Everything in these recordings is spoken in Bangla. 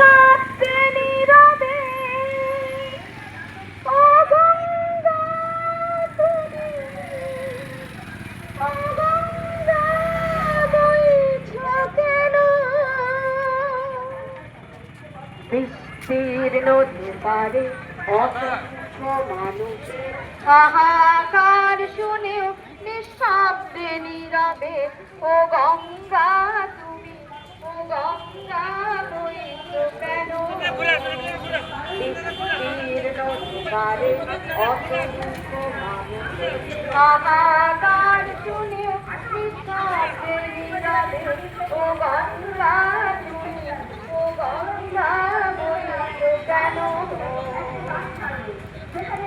নিঃশব্দে নীরবে ও গঙ্গা তুমি, ও গঙ্গা বইছ কেন? বিস্তীর্ণ পারে অসংখ্য মানুষের হাহাকার শুনেও নিঃশব্দে নীরবে ও গঙ্গা তুমি, ও গঙ্গা বইছ কেন? বিস্তীর্ণ পারে অসংখ্য মানুষের হাহাকার শুনেও নিঃশব্দে নীরবে ও গঙ্গা তুমি, ও গঙ্গা বইছ কেন?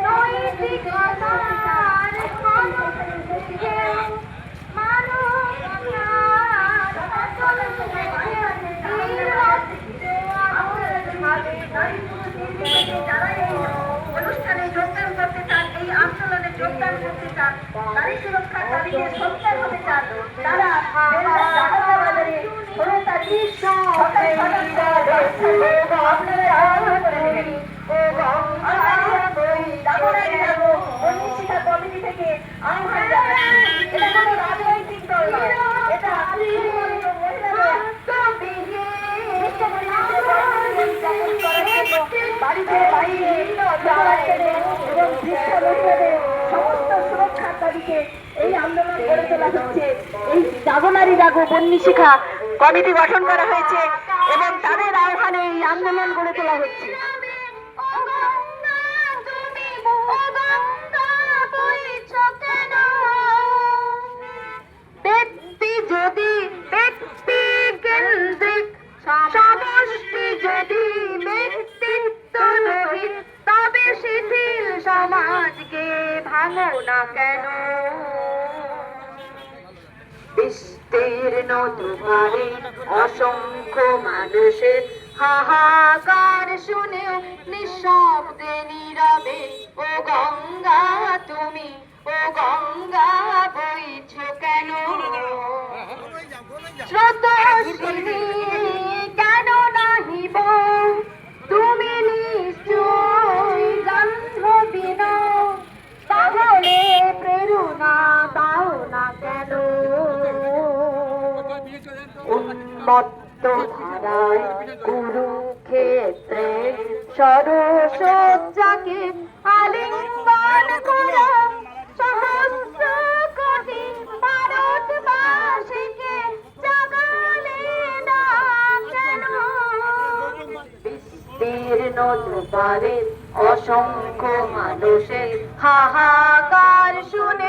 নৈতিকতার কেউ মানবতার অচল যারা এই অনুষ্ঠানে যোগদান করতে চান, এই আন্দোলনে যোগদান করতে চান, নারী সুরক্ষার দাবিতে সোচ্চার হতে চান, তারা কমিটি থেকে আহ্বান জানাচ্ছি। এটা কোনো রাজনৈতিক দল নয়, এটা বাড়িতে বাইরে এবং সমস্ত সুরক্ষার দাবিতে এই আন্দোলন গড়ে তোলা হচ্ছে। এই জাগনারী জাগো বন্যী শিখা কমিটি গঠন করা হয়েছে এবং তাদের আহ্বানে এই আন্দোলন গড়ে তোলা হচ্ছে। ব্যক্তি যদি ব্যক্তি কেন্দ্রিক, সমষ্টি যদি ব্যক্তিত্ব রহিত, তবে শিথিল সমাজকে ভাঙো না কেন? বিস্তীর্ণ দুয়ারে অসংখ্য মানুষের হাহাকার শুনেও নিঃশব্দে নীরবে ও গঙ্গা তুমি, ও গঙ্গা বইছ কেন? স্রোতস্বিনী কেন নাহিব তুমি নিশ্চয় গান্ধবীন, তাহলে প্রেরণা দাও না কেন? উন্মত্ত ধারায় কুরুক্ষেত্রে সরসজ্জাকে আলিঙ্গন করো, সহস্র কোটি ভারতবাসীকে জাগালে না কেন? বিস্তীর্ণ দুয়ারে অসংখ্য মানুষের হাহাকার শুনে